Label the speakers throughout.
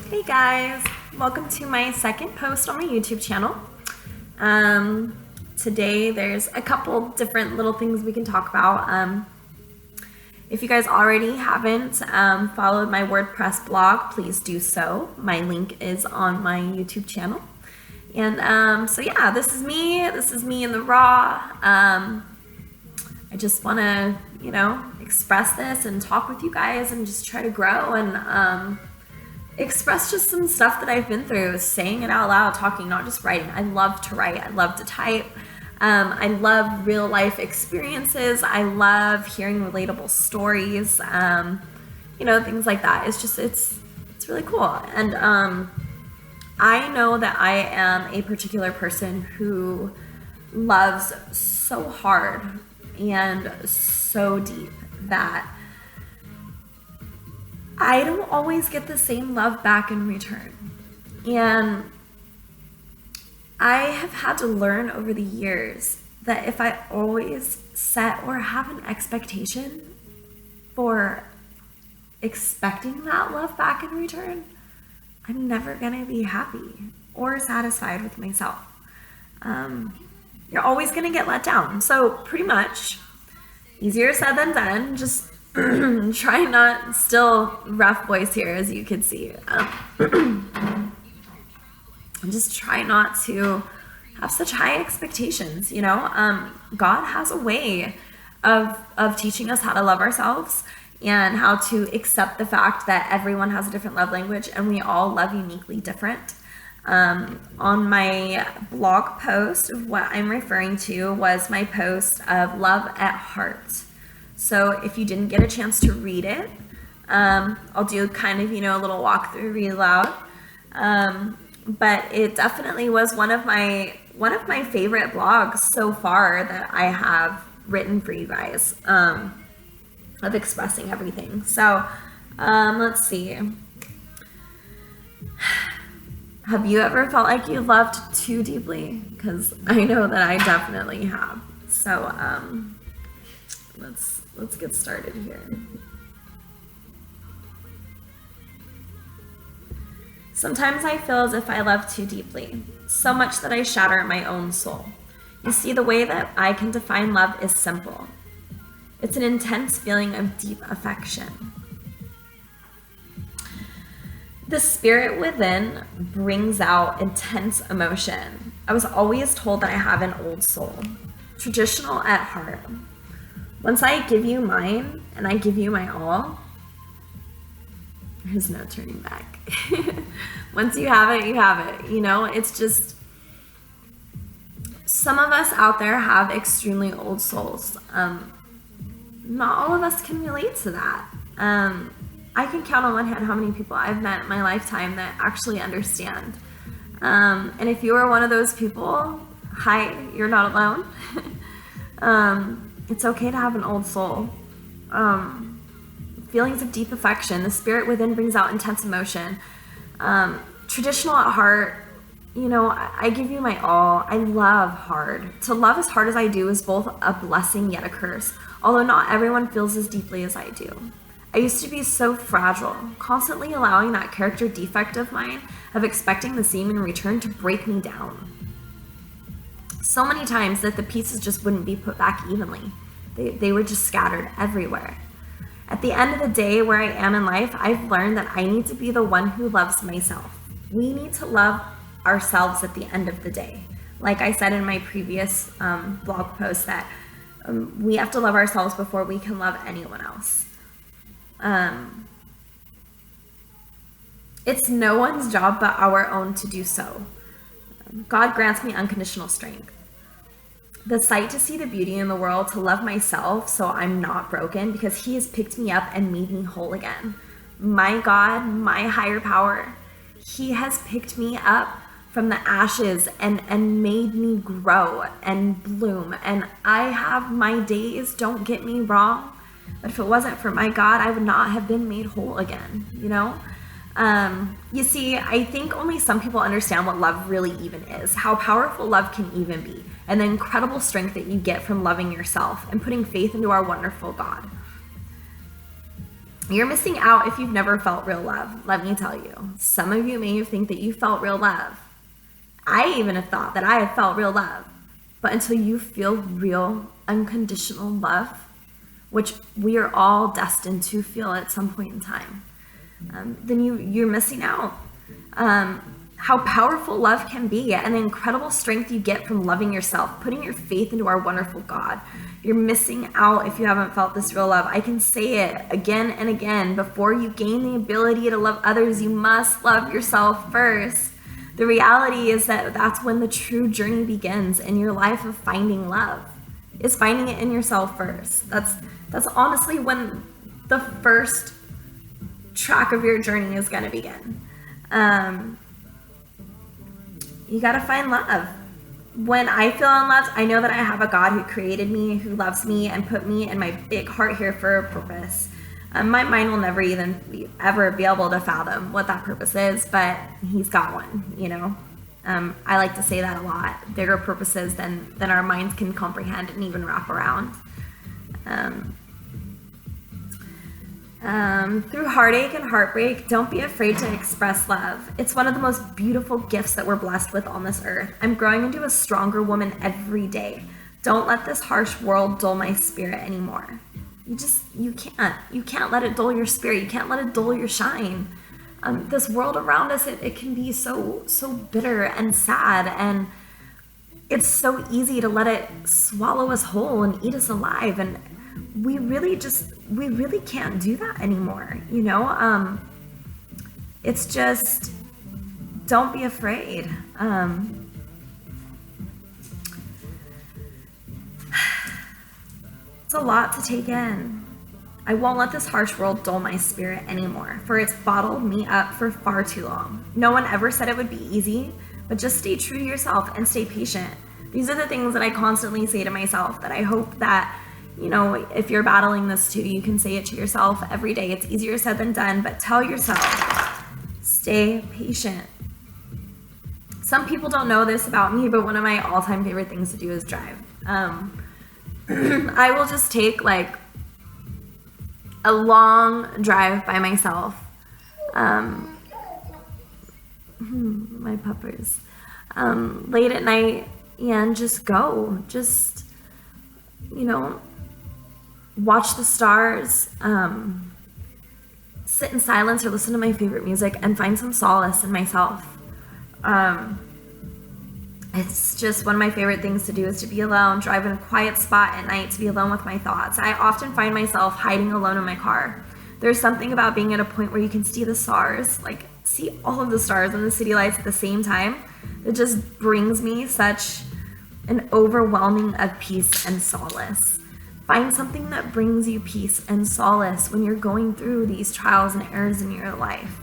Speaker 1: Hey guys, welcome to my second post on my YouTube channel. Today there's a couple different little things we can talk about. If you guys already haven't followed my WordPress blog, please do so. My link is on my YouTube channel. And so yeah, this is me in the raw. I just want to, express this and talk with you guys and just try to grow and express just some stuff that I've been through, saying it out loud, talking, not just writing. I love to write. I love to type. I love real life experiences. I love hearing relatable stories, things like that. It's really cool. And I know that I am a particular person who loves so hard and so deep that I don't always get the same love back in return. And I have had to learn over the years that if I always set or have an expectation for expecting that love back in return, I'm never gonna be happy or satisfied with myself. You're always gonna get let down. So pretty much, easier said than done, just try not, still rough voice here as you can see. Just try not to have such high expectations, God has a way of teaching us how to love ourselves and how to accept the fact that everyone has a different love language and we all love uniquely different. On my blog post, what I'm referring to was my post of Love at Heart. So if you didn't get a chance to read it, I'll do kind of, a little walkthrough, read aloud. But it definitely was one of my favorite blogs so far that I have written for you guys, of expressing everything. So let's see. Have you ever felt like you loved too deeply? Because I know that I definitely have. So let's get started here. Sometimes I feel as if I love too deeply, so much that I shatter my own soul. You see, the way that I can define love is simple. It's an intense feeling of deep affection. The spirit within brings out intense emotion. I was always told that I have an old soul, traditional at heart. Once I give you mine and I give you my all, there's no turning back. Once you have it, you have it. It's just, some of us out there have extremely old souls. Not all of us can relate to that. I can count on one hand how many people I've met in my lifetime that actually understand. And if you are one of those people, hi, you're not alone. It's okay to have an old soul. Feelings of deep affection. The spirit within brings out intense emotion. Traditional at heart, I give you my all. I love hard. To love as hard as I do is both a blessing yet a curse, although not everyone feels as deeply as I do. I used to be so fragile, constantly allowing that character defect of mine of expecting the same in return to break me down. So many times that the pieces just wouldn't be put back evenly. They were just scattered everywhere. At the end of the day, where I am in life, I've learned that I need to be the one who loves myself. We need to love ourselves at the end of the day. Like I said in my previous blog post, that we have to love ourselves before we can love anyone else. It's no one's job but our own to do so. God grants me unconditional strength. The sight to see the beauty in the world, to love myself so I'm not broken, because He has picked me up and made me whole again. My God, my higher power, He has picked me up from the ashes and made me grow and bloom. And I have my days, don't get me wrong, but if it wasn't for my God, I would not have been made whole again, You see, I think only some people understand what love really even is, how powerful love can even be, and the incredible strength that you get from loving yourself and putting faith into our wonderful God. You're missing out if you've never felt real love. Let me tell you. Some of you may think that you felt real love. I even have thought that I have felt real love. But until you feel real, unconditional love, which we are all destined to feel at some point in time, then you're missing out. How powerful love can be and the incredible strength you get from loving yourself, putting your faith into our wonderful God. You're missing out if you haven't felt this real love. I can say it again and again. Before you gain the ability to love others, you must love yourself first. The reality is that that's when the true journey begins in your life of finding love. Is finding it in yourself first. That's honestly when the first track of your journey is going to begin. You got to find love. When I feel unloved, I know that I have a God who created me, who loves me, and put me and my big heart here for a purpose. My mind will never even ever be able to fathom what that purpose is, but he's got one, you know. I like to say that a lot. Bigger purposes than our minds can comprehend and even wrap around. Through heartache and heartbreak, don't be afraid to express love. It's one of the most beautiful gifts that we're blessed with on this earth. I'm growing into a stronger woman every day. Don't let this harsh world dull my spirit anymore. You can't let it dull your spirit. You can't let it dull your shine. This world around us, it can be so bitter and sad, and it's so easy to let it swallow us whole and eat us alive. And we really can't do that anymore, you know? It's just, don't be afraid. It's a lot to take in. I won't let this harsh world dull my spirit anymore, for it's bottled me up for far too long. No one ever said it would be easy, but just stay true to yourself and stay patient. These are the things that I constantly say to myself that I hope that, you know, if you're battling this too, you can say it to yourself every day. It's easier said than done, but tell yourself, stay patient. Some people don't know this about me, but one of my all-time favorite things to do is drive. I will just take like a long drive by myself. My puppers. Late at night and just go. Just, you know, watch the stars, sit in silence or listen to my favorite music and find some solace in myself. It's just one of my favorite things to do is to be alone, drive in a quiet spot at night, to be alone with my thoughts. I often find myself hiding alone in my car. There's something about being at a point where you can see the stars, like see all of the stars and the city lights at the same time. It just brings me such an overwhelming of peace and solace. Find something that brings you peace and solace when you're going through these trials and errors in your life.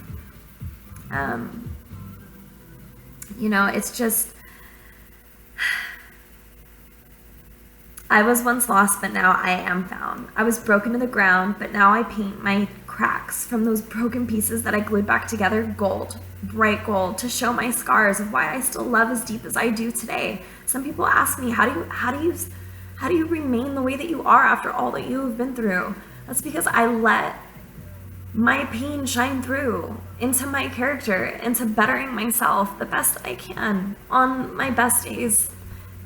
Speaker 1: You know, it's just, I was once lost, but now I am found. I was broken to the ground, but now I paint my cracks from those broken pieces that I glued back together gold, bright gold, to show my scars of why I still love as deep as I do today. Some people ask me, how do you remain the way that you are after all that you have been through? That's because I let my pain shine through into my character, into bettering myself the best I can on my best days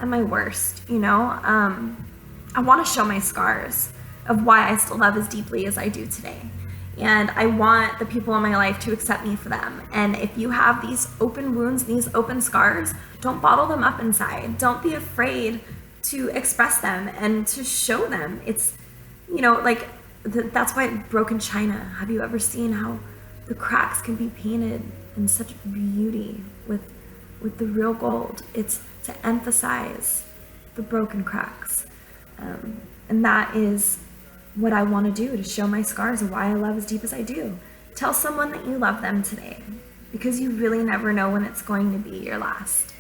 Speaker 1: and my worst, you know? I want to show my scars of why I still love as deeply as I do today. And I want the people in my life to accept me for them. And if you have these open wounds, these open scars, don't bottle them up inside. Don't be afraid to express them and to show them. It's, you know, like, that's why broken china. Have you ever seen how the cracks can be painted in such beauty with the real gold? It's to emphasize the broken cracks. And that is what I want to do, to show my scars of why I love as deep as I do. Tell someone that you love them today, because you really never know when it's going to be your last.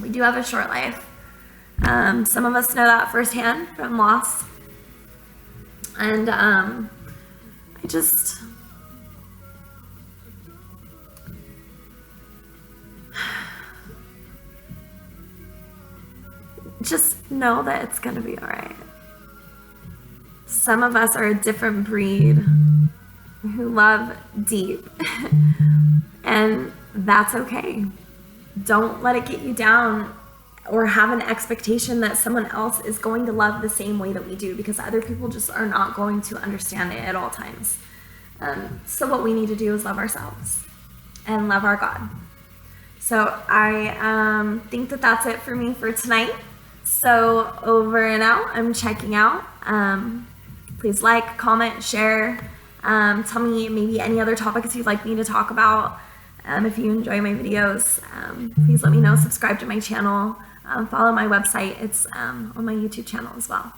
Speaker 1: We do have a short life. Some of us know that firsthand from loss. And I just know that it's gonna be all right. some of us are a different breed who love deep, and that's okay. Don't let it get you down or have an expectation that someone else is going to love the same way that we do, because other people just are not going to understand it at all times. So what we need to do is love ourselves and love our God. So I think that that's it for me for tonight. So over and out, I'm checking out. Please like, comment, share. Tell me maybe any other topics you'd like me to talk about. If you enjoy my videos, please let me know. Subscribe to my channel. Follow my website. It's on my YouTube channel as well.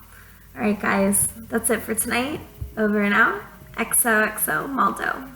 Speaker 1: All right, guys, that's it for tonight. Over and out. XOXO Maldo.